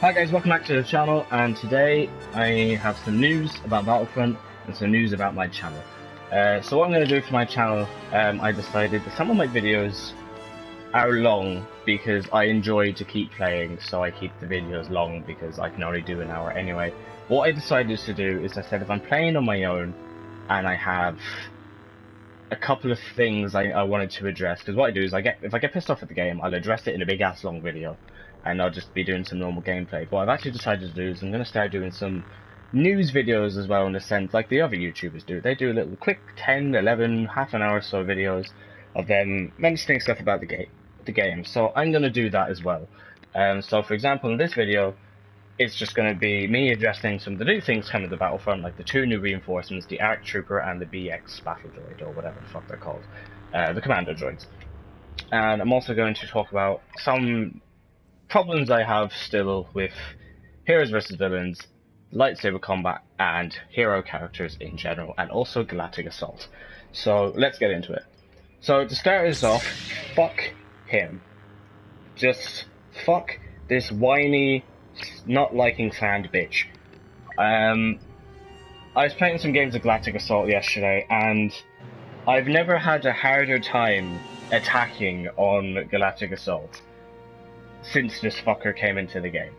Hi guys, welcome back to the channel, and today I have some news about Battlefront and some news about my channel. So what I'm going to do for my channel, I decided that some of my videos are long because I enjoy to keep playing, so I keep the videos long because I can only do an hour anyway. What I decided to do is I said if I'm playing on my own and I have a couple of things I wanted to address, because what I do is if I get pissed off at the game, I'll address it in a big ass long video. And I'll just be doing some normal gameplay. What I've actually decided to do is I'm going to start doing some news videos as well, in a sense, like the other YouTubers do. They do a little quick 10, 11, half an hour or so videos of them mentioning stuff about the game. So I'm going to do that as well. So for example, in this video, it's just going to be me addressing some of the new things coming to Battlefront, like the 2 new reinforcements, the ARC Trooper and the BX Battle Droid, or whatever the fuck they're called. The Commando Droids. And I'm also going to talk about some problems I have still with heroes versus villains, lightsaber combat, and hero characters in general, and also Galactic Assault. So let's get into it. So to start us off, fuck him. Just fuck this whiny, not liking sand bitch. I was playing some games of Galactic Assault yesterday, and I've never had a harder time attacking on Galactic Assault since this fucker came into the game.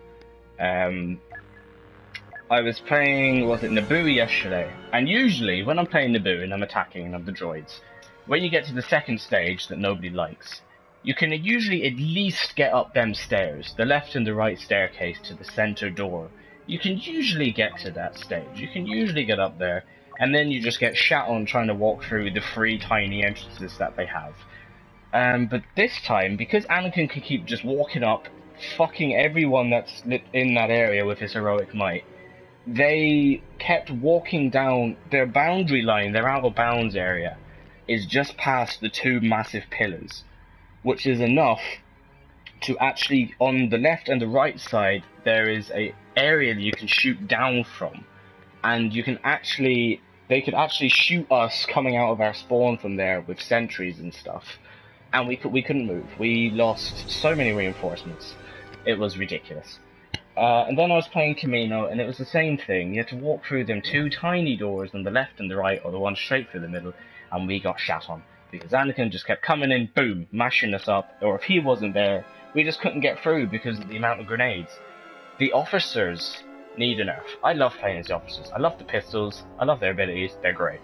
I was playing, Naboo yesterday, and usually when I'm playing Naboo and I'm attacking and I'm the droids, when you get to the second stage that nobody likes, you can usually at least get up them stairs, the left and the right staircase to the center door. You can usually get to that stage, you can usually get up there, and then you just get shat on trying to walk through the 3 tiny entrances that they have. But this time, because Anakin could keep just walking up, fucking everyone that's in that area with his heroic might, they kept walking down their boundary line. Their out of bounds area is just past the 2 massive pillars, which is enough to actually, on the left and the right side, there is a area that you can shoot down from, and you can actually, they could actually shoot us coming out of our spawn from there with sentries and stuff. And we couldn't move. We lost so many reinforcements. It was ridiculous. And then I was playing Camino, and it was the same thing. You had to walk through them 2 tiny doors on the left and the right, or the one straight through the middle, and we got shat on. Because Anakin just kept coming in, boom, mashing us up, or if he wasn't there, we just couldn't get through because of the amount of grenades. The officers need a nerf. I love playing as the officers. I love the pistols, I love their abilities, they're great.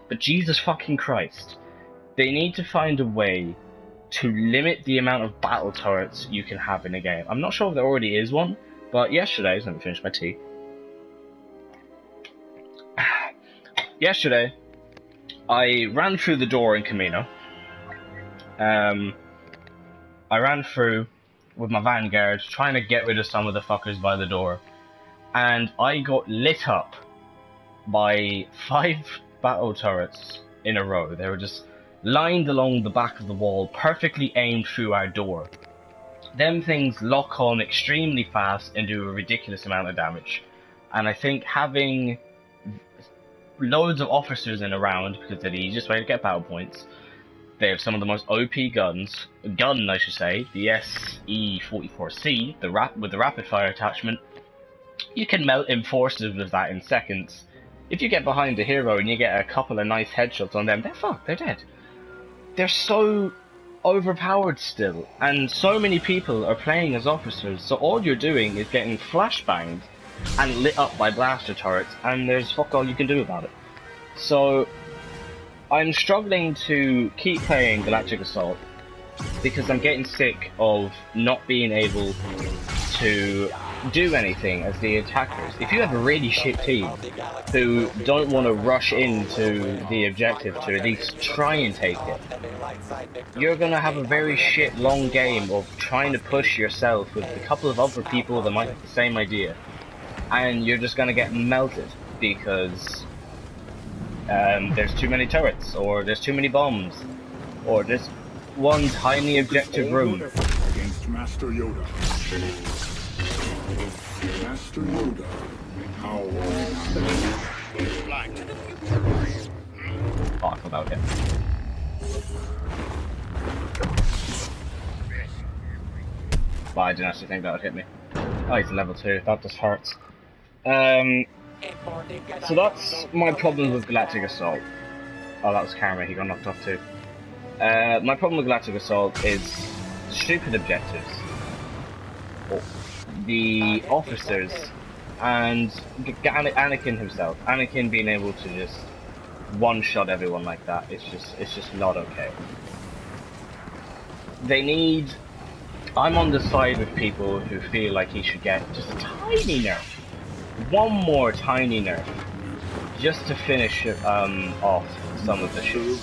But Jesus fucking Christ, they need to find a way to limit the amount of battle turrets you can have in a game. I'm not sure if there already is one, but yesterday, let me finish my tea. Yesterday, I ran through the door in Camino. I ran through with my Vanguard, trying to get rid of some of the fuckers by the door, and I got lit up by 5 battle turrets in a row. They were just lined along the back of the wall, perfectly aimed through our door. Them things lock on extremely fast and do a ridiculous amount of damage. And I think having loads of officers in a round, because they're the easiest way to get battle points, they have some of the most OP guns, I should say, the SE-44C, with the rapid fire attachment. You can melt enforcers with that in seconds. If you get behind the hero and you get a couple of nice headshots on them, they're fucked, they're dead. They're so overpowered still, and so many people are playing as officers, so all you're doing is getting flashbanged and lit up by blaster turrets, and there's fuck all you can do about it. So I'm struggling to keep playing Galactic Assault because I'm getting sick of not being able to do anything as the attackers. If you have a really shit team who don't want to rush into the objective to at least try and take it, you're going to have a very shit long game of trying to push yourself with a couple of other people that might have the same idea, and you're just going to get melted because there's too many turrets, or there's too many bombs, or there's one tiny objective room. Against Master Yoda. Master Yoda, how Oh, I forgot it. But I didn't actually think that would hit me. Oh, he's a level 2. That just hurts. So that's my problem with Galactic Assault. Oh, that was Karma. He got knocked off too. My problem with Galactic Assault is stupid objectives. The officers and Anakin himself. Anakin being able to just one-shot everyone like that. It's just not okay. They need. I'm on the side with people who feel like he should get just a tiny nerf. One more tiny nerf. Just to finish off some of the shit.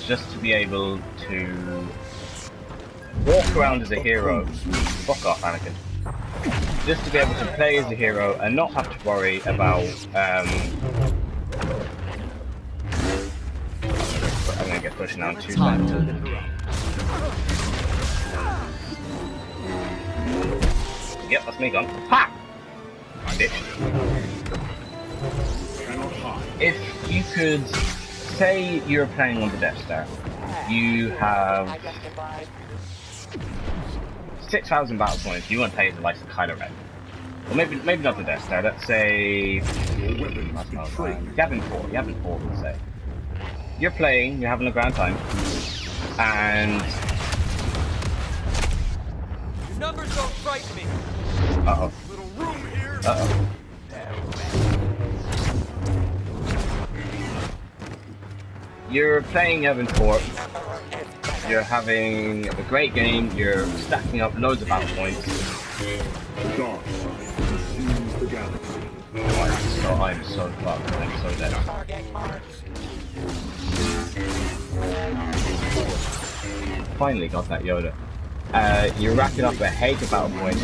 Just to be able to walk around as a hero. Fuck off, Anakin. Just to be able to play as a hero and not have to worry about I'm gonna get pushed now in 2 seconds. Yep, that's me gone. Ha! Bitch. If you could say you're playing on the Death Star, you have 6,000 battle points. You want to play as the likes of Kylo Ren, or maybe not the Death Star. Let's say Yavin 4. Let's say you're playing, you're having a grand time, and your numbers don't frighten me. uh-oh. Little room here. Uh-oh. You're playing Yavin 4. You're having a great game. You're stacking up loads of battle points. The dark side consumes the galaxy. I'm so fucked. I'm so dead. Finally got that Yoda. You're racking up a heap of battle points.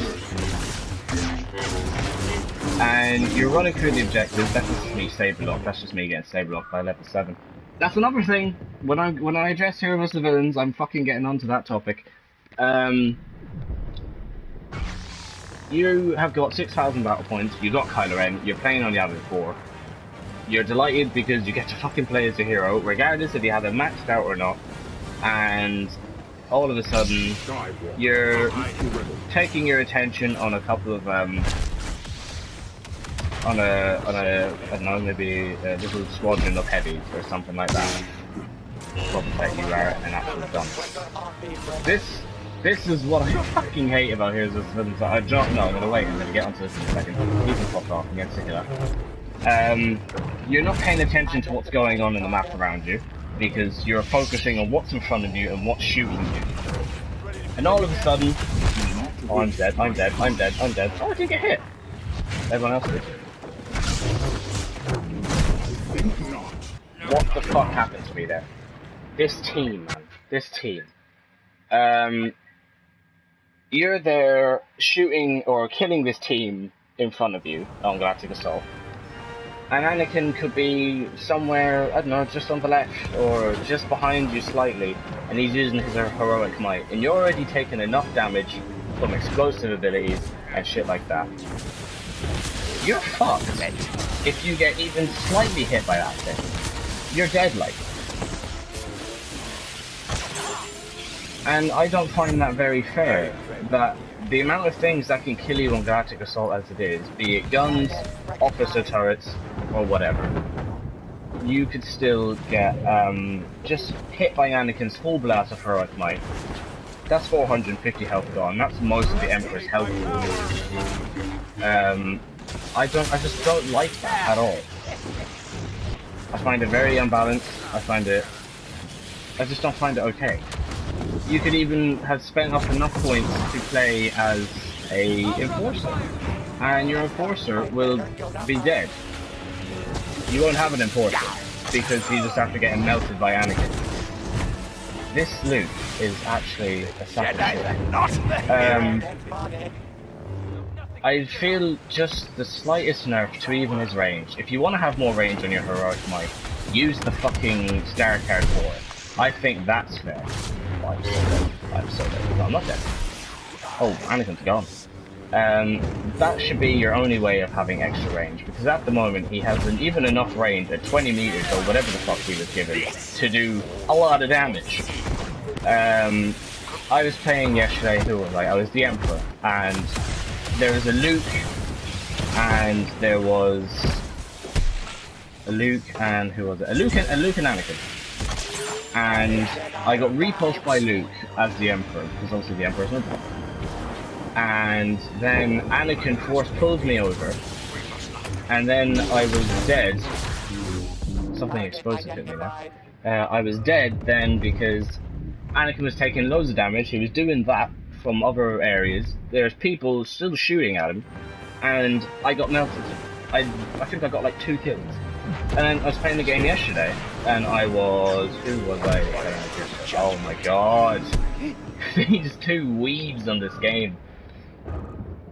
And you're running through the objectives. That's just me saber locked. That's just me getting saber locked by level 7. That's another thing. When I address heroes and villains, I'm fucking getting onto that topic. You have got 6,000 battle points. You got Kylo Ren. You're playing on Yavin 4. You're delighted because you get to fucking play as a hero, regardless if you have it maxed out or not. And all of a sudden, you're taking your attention on a couple of I don't know, maybe a little squadron of heavies or something like that. Probably like you are an absolute dump. This is what I fucking hate about Heroes of Villains. I'm gonna wait, I'm gonna get onto this in a second. You can pop off and get sick of that. You're not paying attention to what's going on in the map around you, because you're focusing on what's in front of you and what's shooting you. And all of a sudden, oh, I'm dead. Oh, I didn't get hit. Everyone else did. What the fuck happened to me there? This team, man. This team. You're there shooting or killing this team in front of you on Galactic Assault. And Anakin could be somewhere, I don't know, just on the left or just behind you slightly, and he's using his heroic might. And you're already taking enough damage from explosive abilities and shit like that. You're fucked if you get even slightly hit by that thing. You're dead, like. And I don't find that very fair, that the amount of things that can kill you on Galactic Assault as it is, be it guns, officer turrets, or whatever, you could still get just hit by Anakin's full blast of heroic might. That's 450 health gone. That's most of the Emperor's health. I just don't like that at all. I find it very unbalanced. I just don't find it okay. You could even have spent up enough points to play as a enforcer, and your enforcer will be dead. You won't have an enforcer because you just have to get melted by Anakin. This loot is actually a sacrifice. I feel just the slightest nerf to even his range. If you want to have more range on your heroic might, use the fucking star card for it. I think that's fair. Oh, I'm so dead. No, I'm not dead. Oh, Anakin's gone. That should be your only way of having extra range, because at the moment he hasn't even enough range at 20 meters or whatever the fuck he was given to do a lot of damage. I was playing yesterday, who was I was the Emperor, and there was a Luke, and there was a Luke, and who was it? A Luke and Anakin. And I got repulsed by Luke as the Emperor, because obviously the Emperor's not there. And then Anakin force pulled me over, and then I was dead. Something explosive hit me there. I was dead then because Anakin was taking loads of damage. He was doing that from other areas. There's people still shooting at him, and I got melted. I think I got like 2 kills. And then I was playing the game yesterday, and who was I playing against? Oh my god. These 2 weebs on this game.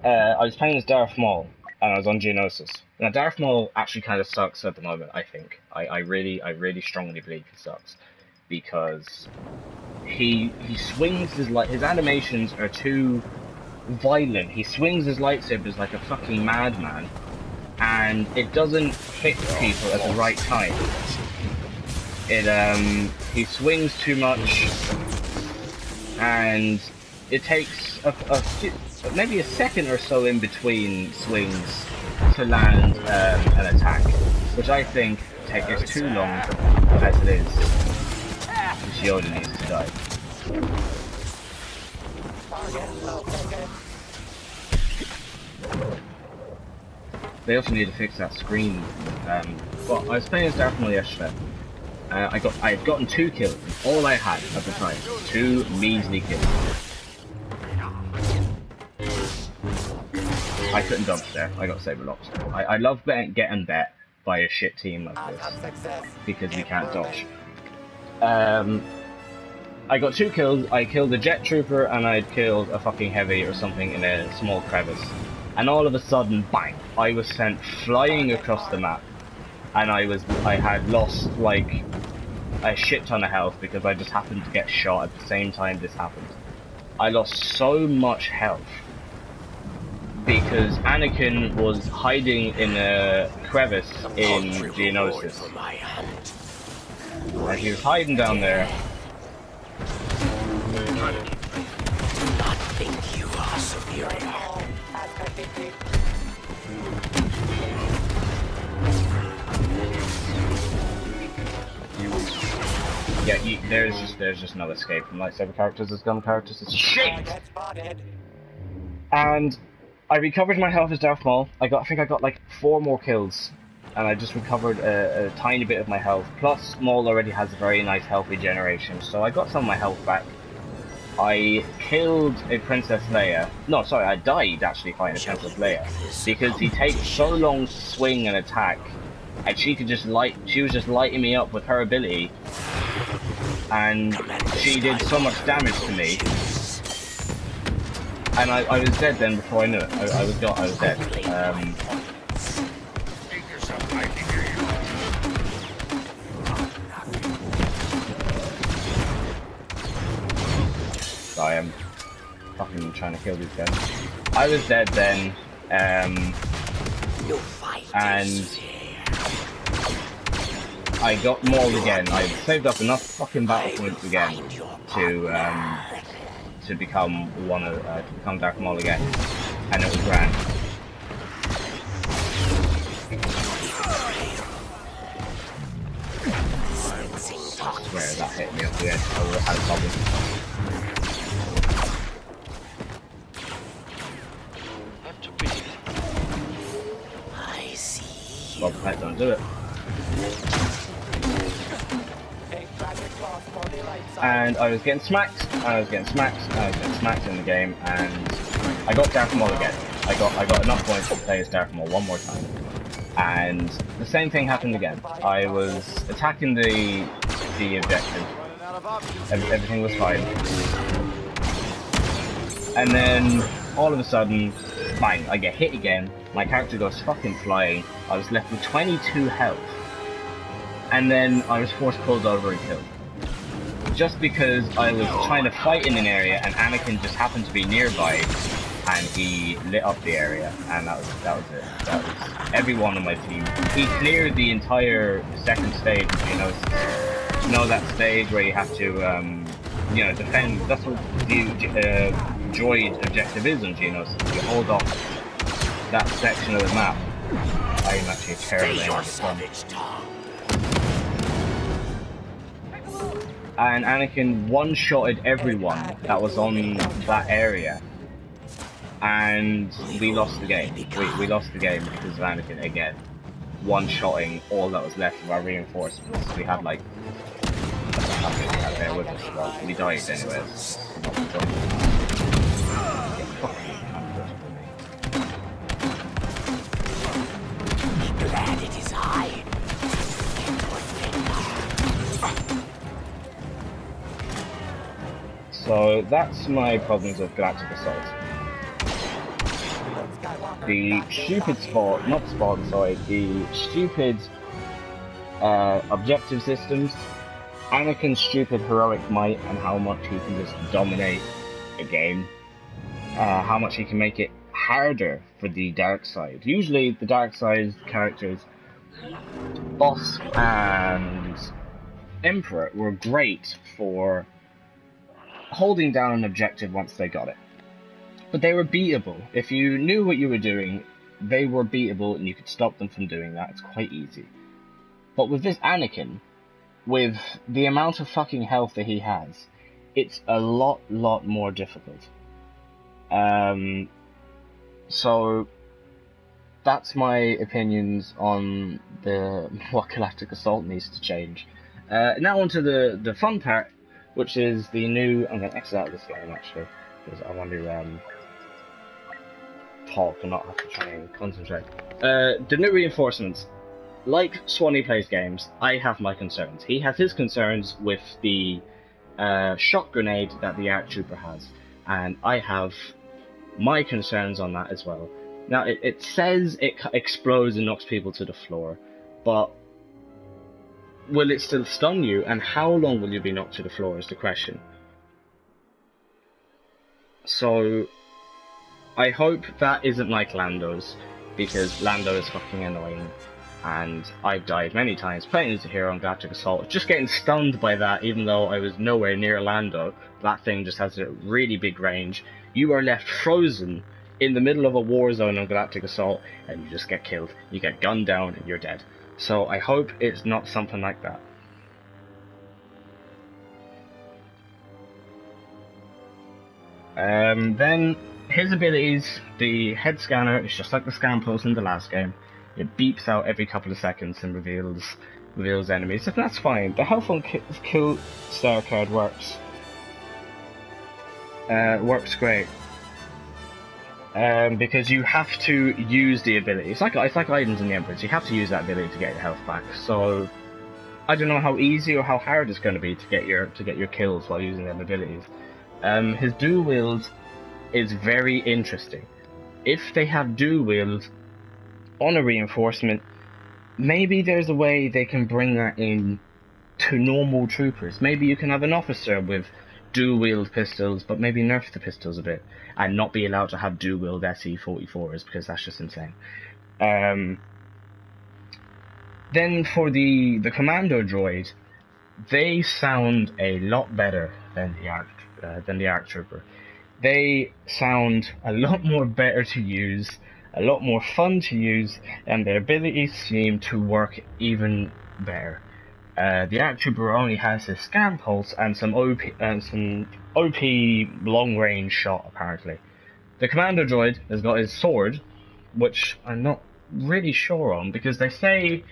I was playing as Darth Maul, and I was on Geonosis. Now Darth Maul actually kind of sucks at the moment, I think. I really strongly believe he sucks. Because he swings his animations are too violent. He swings his lightsabers like a fucking madman, and it doesn't hit people at the right time. He swings too much, and it takes maybe a second or so in between swings to land an attack, which I think is too long as it is. This Yoda needs to die. They also need to fix that screen. Well, I was playing as Darth Maul yesterday. I had gotten 2 kills. All I had at the time, 2 measly kills. I couldn't dodge there. I got saber locked. I love getting bet by a shit team like this because we can't dodge. I got 2 kills. I killed a jet trooper and I'd killed a fucking heavy or something in a small crevice. And all of a sudden, bang! I was sent flying across the map, and I had lost like a shit ton of health because I just happened to get shot at the same time this happened. I lost so much health because Anakin was hiding in a crevice in Geonosis. And he was hiding down there. Not think you are superior. Yeah, there's just no escape from lightsaber characters as gun characters. It's shit. And I recovered my health as Darth Maul. I think I got like 4 more kills, and I just recovered a tiny bit of my health. Plus, Maul already has a very nice health regeneration, so I got some of my health back. I killed a Princess Leia. No, sorry, I died actually fighting a Princess Leia because he takes so long to swing and attack, and she was just lighting me up with her ability, and she did so much damage to me. And I was dead then before I knew it. I was dead. So I am fucking trying to kill these guys. I was dead then, and I got mauled again. I saved up enough fucking battle points again to become Darth Maul again, and it was grand. I swear that hit me off the edge. I would have had a problem. I see. Well, that don't do it. And I was getting smacked, and I was getting smacked, and I was getting smacked in the game, and I got Darth Maul again. I got enough points to play as Darth Maul one more time. And the same thing happened again. I was attacking the objective. Everything was fine. And then all of a sudden, bang, I get hit again. My character goes fucking flying. I was left with 22 health. And then I was force pulled over and killed. Just because I was trying to fight in an area and Anakin just happened to be nearby and he lit up the area, and that was it. That was everyone on my team. He cleared the entire second stage, you know that stage where you have to you know, defend. That's what the droid objective is on Genos. You hold off that section of the map. I am actually a terrible Stay aim your at this one. savage tongue. And Anakin one-shotted everyone that was on that area, and we lost the game. We lost the game because of Anakin again, one-shotting all that was left of our reinforcements. We had like, I think we had there with us, well, we died anyways. Be glad it is I. So that's my problems with Galactic Assault. The stupid the stupid objective systems, Anakin's stupid heroic might and how much he can just dominate a game, how much he can make it harder for the dark side. Usually the dark side characters, Boss and Emperor, were great for holding down an objective once they got it. But they were beatable. If you knew what you were doing, they were beatable and you could stop them from doing that. It's quite easy. But with this Anakin, with the amount of fucking health that he has, it's a lot more difficult. So that's my opinions on what Galactic Assault needs to change. Now onto the fun part, which is the new. I'm going to exit out of this game actually, because I want to talk and not have to try and concentrate. The new reinforcements. Like Swanee plays games, I have my concerns. He has his concerns with the shock grenade that the ARC Trooper has, and I have my concerns on that as well. Now, it says it explodes and knocks people to the floor, but will it still stun you, and how long will you be knocked to the floor is the question. So, I hope that isn't like Lando's, because Lando is fucking annoying, and I've died many times playing as a hero on Galactic Assault, just getting stunned by that even though I was nowhere near Lando. That thing just has a really big range. You are left frozen in the middle of a war zone on Galactic Assault, and you just get killed. You get gunned down and you're dead. So I hope it's not something like that. Then his abilities, the head scanner is just like the scan pulse in the last game. It beeps out every couple of seconds and reveals enemies, and that's fine. The health on kill star card works great. Because you have to use the ability. It's like items in the Emperors. You have to use that ability to get your health back. So I don't know how easy or how hard it's going to be to get your kills while using them abilities. His dual wield is very interesting. If they have dual wield on a reinforcement, maybe there's a way they can bring that in to normal troopers. Maybe you can have an officer with dual wield pistols, but maybe nerf the pistols a bit and not be allowed to have dual wield SE-44s, because that's just insane. Then for the commando droid, they sound a lot better than the ARC Trooper. They sound a lot more better to use, a lot more fun to use, and their abilities seem to work even better. The ARC Trooper only has his scan pulse and some OP long range shot apparently. The Commando Droid has got his sword, which I'm not really sure on, because they say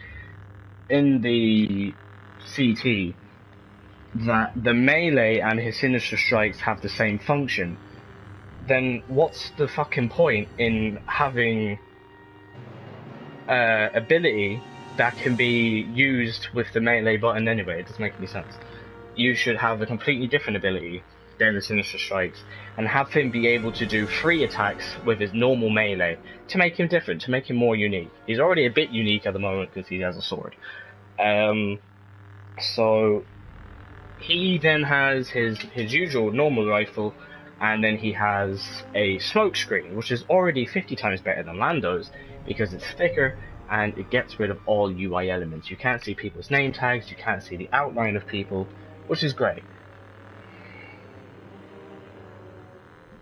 in the CT that the melee and his sinister strikes have the same function. Then what's the fucking point in having ability that can be used with the melee button anyway? It doesn't make any sense. You should have a completely different ability than the sinister strikes, and have him be able to do 3 attacks with his normal melee to make him different, to make him more unique. He's already a bit unique at the moment because he has a sword. So he then has his usual normal rifle, and then he has a smoke screen, which is already 50 times better than Lando's because it's thicker and it gets rid of all UI elements. You can't see people's name tags, you can't see the outline of people, which is great.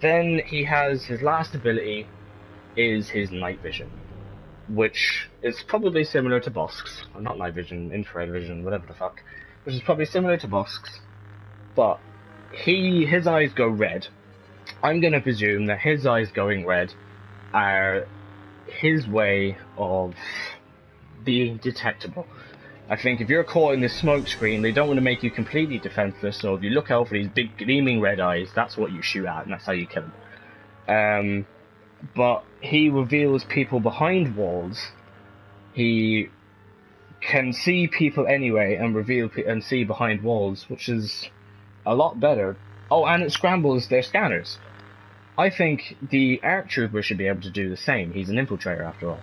Then he has his last ability is his night vision, which is probably similar to Bosk's. Or not night vision, infrared vision, whatever the fuck. Which is probably similar to Bosk's, but his eyes go red. I'm gonna presume that his eyes going red are his way of being detectable. I think if you're caught in this smoke screen, they don't want to make you completely defenseless, so if you look out for these big gleaming red eyes, that's what you shoot at, and that's how you kill him. But he reveals people behind walls. He can see people anyway and reveal and see behind walls, which is a lot better. Oh, and it scrambles their scanners. I think the ARC Trooper should be able to do the same. He's an infiltrator after all.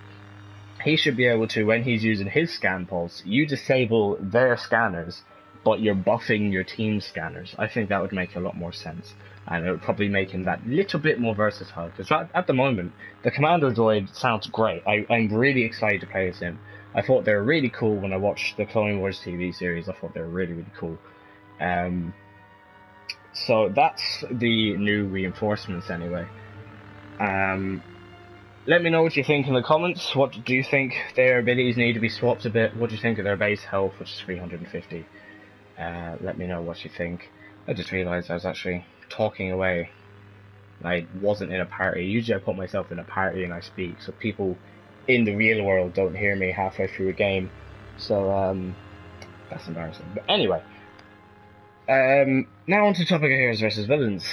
He should be able to, when he's using his scan pulse, you disable their scanners, but you're buffing your team's scanners. I think that would make a lot more sense, and it would probably make him that little bit more versatile, because at the moment, the Commander droid sounds great. I'm really excited to play as him. I thought they were really cool when I watched the Clone Wars TV series. I thought they were really, really cool. So that's the new reinforcements anyway. Let me know what you think in the comments. What do you think their abilities need to be swapped a bit? What do you think of their base health, which is 350? Let me know what you think. I just realised I was actually talking away. I wasn't in a party. Usually I put myself in a party and I speak, so people in the real world don't hear me halfway through a game. So, that's embarrassing. But anyway, now on to the topic of heroes versus villains.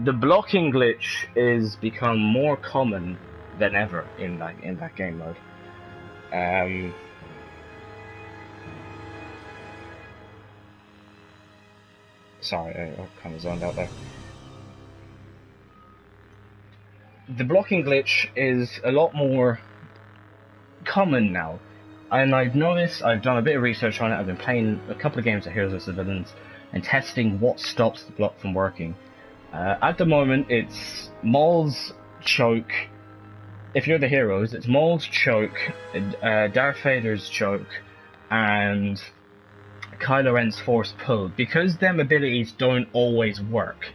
The blocking glitch is become more common than ever in that game mode. Sorry, I kind of zoned out there. The blocking glitch is a lot more common now, and I've noticed. I've done a bit of research on it. I've been playing a couple of games of Heroes vs Villains and testing what stops the block from working. At the moment, it's Maul's choke. If you're the heroes, it's Maul's choke, Darth Vader's choke, and Kylo Ren's force pull. Because them abilities don't always work,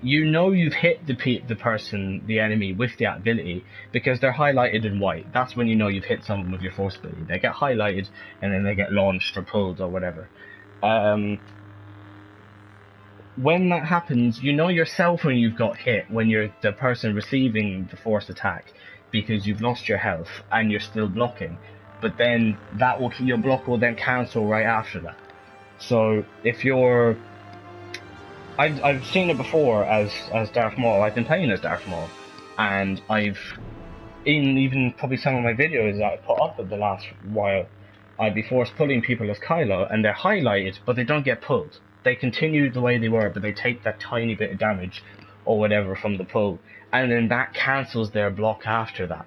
you know you've hit the enemy with that ability because they're highlighted in white. That's when you know you've hit someone with your force ability. They get highlighted and then they get launched or pulled or whatever. When that happens, you know yourself when you've got hit, when you're the person receiving the force attack, because you've lost your health and you're still blocking. But then your block will then cancel right after that. So if you're, I've seen it before as Darth Maul. I've been playing as Darth Maul, and I've even probably some of my videos that I put up in the last while, I'd be force pulling people as Kylo, and they're highlighted, but they don't get pulled. They continue the way they were, but they take that tiny bit of damage or whatever from the pull, and then that cancels their block after that.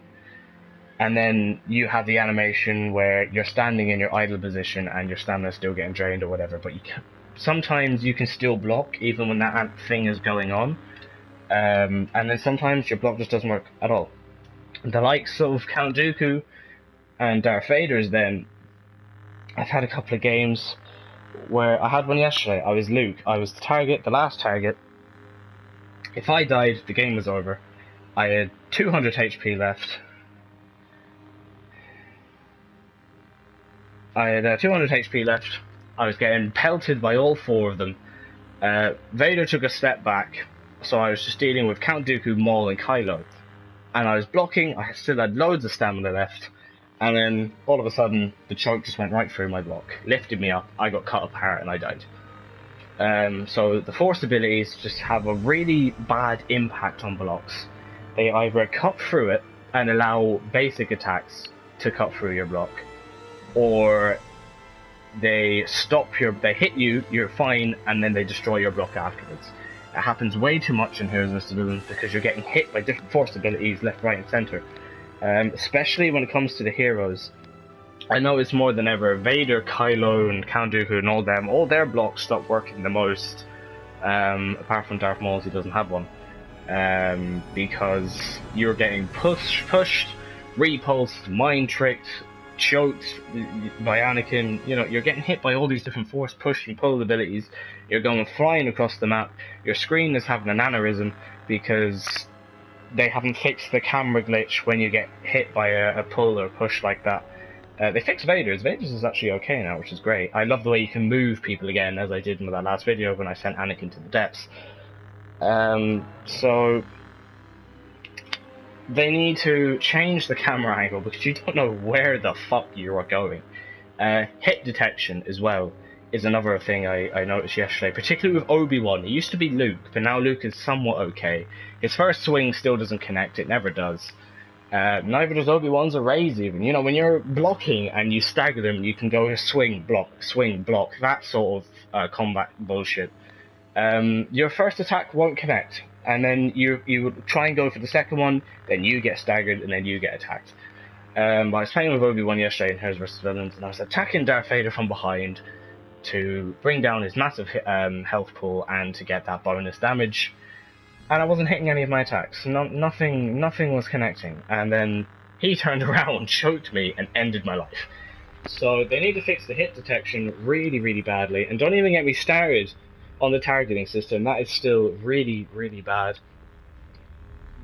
And then you have the animation where you're standing in your idle position and your stamina's still getting drained or whatever, but sometimes you can still block even when that thing is going on, and then sometimes your block just doesn't work at all. The likes of Count Dooku and Darth Vader's, then I've had a couple of games where I had one yesterday. I was Luke. I was the target, the last target. If I died, the game was over. I had 200 HP left. I was getting pelted by all four of them. Vader took a step back, so I was just dealing with Count Dooku, Maul, and Kylo. And I was blocking. I still had loads of stamina left. And then, all of a sudden, the choke just went right through my block, lifted me up, I got cut apart, and I died. So the force abilities just have a really bad impact on blocks. They either cut through it and allow basic attacks to cut through your block, or they hit you, you're fine, and then they destroy your block afterwards. It happens way too much in Heroes vs Villains because you're getting hit by different force abilities left, right, and centre. Especially when it comes to the heroes. I know it's more than ever. Vader, Kylo, and Count Dooku and all their blocks stop working the most. Apart from Darth Maul's, he doesn't have one. Because you're getting pushed, repulsed, mind tricked, choked by Anakin. You know, you're getting hit by all these different force push and pull abilities. You're going flying across the map. Your screen is having an aneurysm because they haven't fixed the camera glitch when you get hit by a pull or push like that. They fixed Vader's. Vader's is actually okay now, which is great. I love the way you can move people again, as I did in that last video when I sent Anakin to the depths. So they need to change the camera angle because you don't know where the fuck you are going. Hit detection as well is another thing I noticed yesterday, particularly with Obi-Wan. It used to be Luke, but now Luke is somewhat okay. His first swing still doesn't connect, it never does. Neither does Obi-Wan's or Rey's even. You know, when you're blocking and you stagger them, you can go swing, block, that sort of combat bullshit. Your first attack won't connect, and then you try and go for the second one, then you get staggered, and then you get attacked. I was playing with Obi-Wan yesterday in Heroes vs. Villains, and I was attacking Darth Vader from behind to bring down his massive health pool and to get that bonus damage. And I wasn't hitting any of my attacks. Nothing was connecting. And then he turned around, choked me, and ended my life. So they need to fix the hit detection really, really badly. And don't even get me started on the targeting system. That is still really, really bad.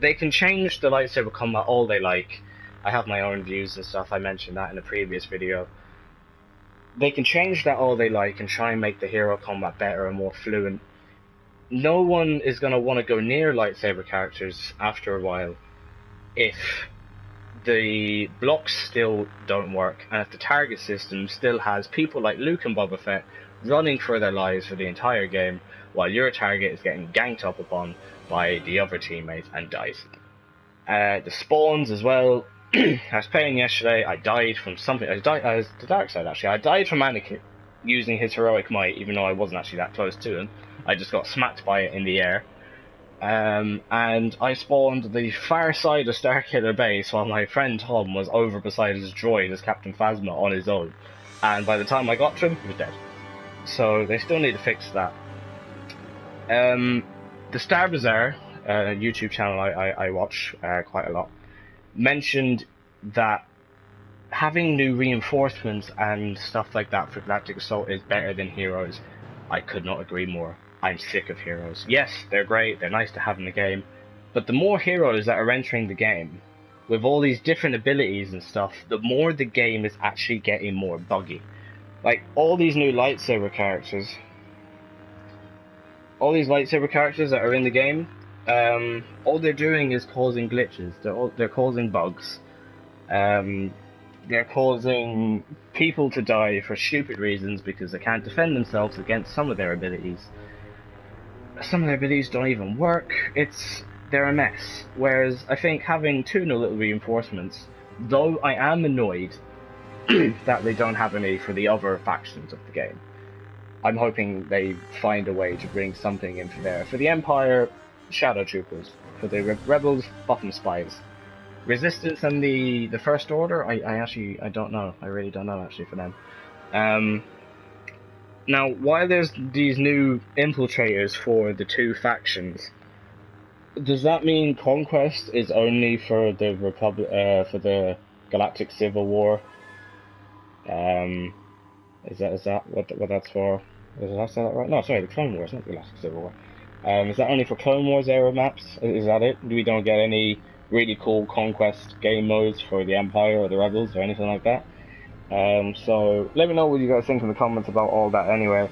They can change the lightsaber combat all they like. I have my own views and stuff. I mentioned that in a previous video. They can change that all they like and try and make the hero combat better and more fluent. No one is going to want to go near lightsaber characters after a while if the blocks still don't work and if the target system still has people like Luke and Boba Fett running for their lives for the entire game while your target is getting ganked up upon by the other teammates and dies. The spawns as well. I was playing yesterday, I died from something. I was the dark side actually. I died from Anakin using his heroic might, even though I wasn't actually that close to him. I just got smacked by it in the air. And I spawned the far side of Starkiller Base while my friend Tom was over beside his droid as Captain Phasma on his own. And by the time I got to him, he was dead. So they still need to fix that. The Star Bazaar, YouTube channel I watch quite a lot, mentioned that having new reinforcements and stuff like that for Galactic Assault is better than Heroes. I could not agree more. I'm sick of Heroes. Yes, they're great, they're nice to have in the game, but the more Heroes that are entering the game, with all these different abilities and stuff, the more the game is actually getting more buggy. Like, all these new lightsaber characters, that are in the game, all they're doing is causing glitches. They're causing bugs. They're causing people to die for stupid reasons because they can't defend themselves against some of their abilities. Some of their abilities don't even work. They're a mess. Whereas I think having two new little reinforcements, though I am annoyed that they don't have any for the other factions of the game. I'm hoping they find a way to bring something in for there. For the Empire, Shadow Troopers. For the Rebels, Bottom Spies. Resistance and the First Order, I don't know. I really don't know actually for them. Now, while there's these new infiltrators for the two factions, does that mean Conquest is only for the Republic, for the Galactic Civil War? Is that what that's for? Did I say that right? No, sorry, the Clone Wars, not the Galactic Civil War. Is that only for Clone Wars era maps? Is that it? We don't get any really cool Conquest game modes for the Empire or the Rebels or anything like that? So let me know what you guys think in the comments about all that anyway.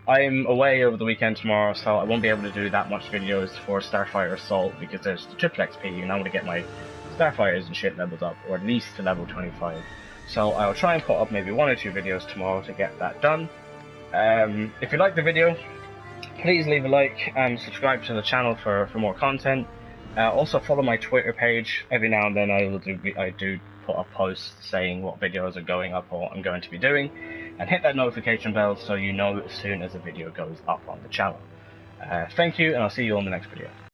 I'm away over the weekend tomorrow, so I won't be able to do that much videos for Starfighter Assault because there's the triple XP and I want to get my Starfighters and shit leveled up, or at least to level 25. So I'll try and put up maybe 1 or 2 videos tomorrow to get that done. If you like the video, please leave a like and subscribe to the channel for more content. Also follow my Twitter page. Every now and then I do put up posts saying what videos are going up or what I'm going to be doing, and hit that notification bell so you know as soon as a video goes up on the channel. Thank you, and I'll see you on the next video.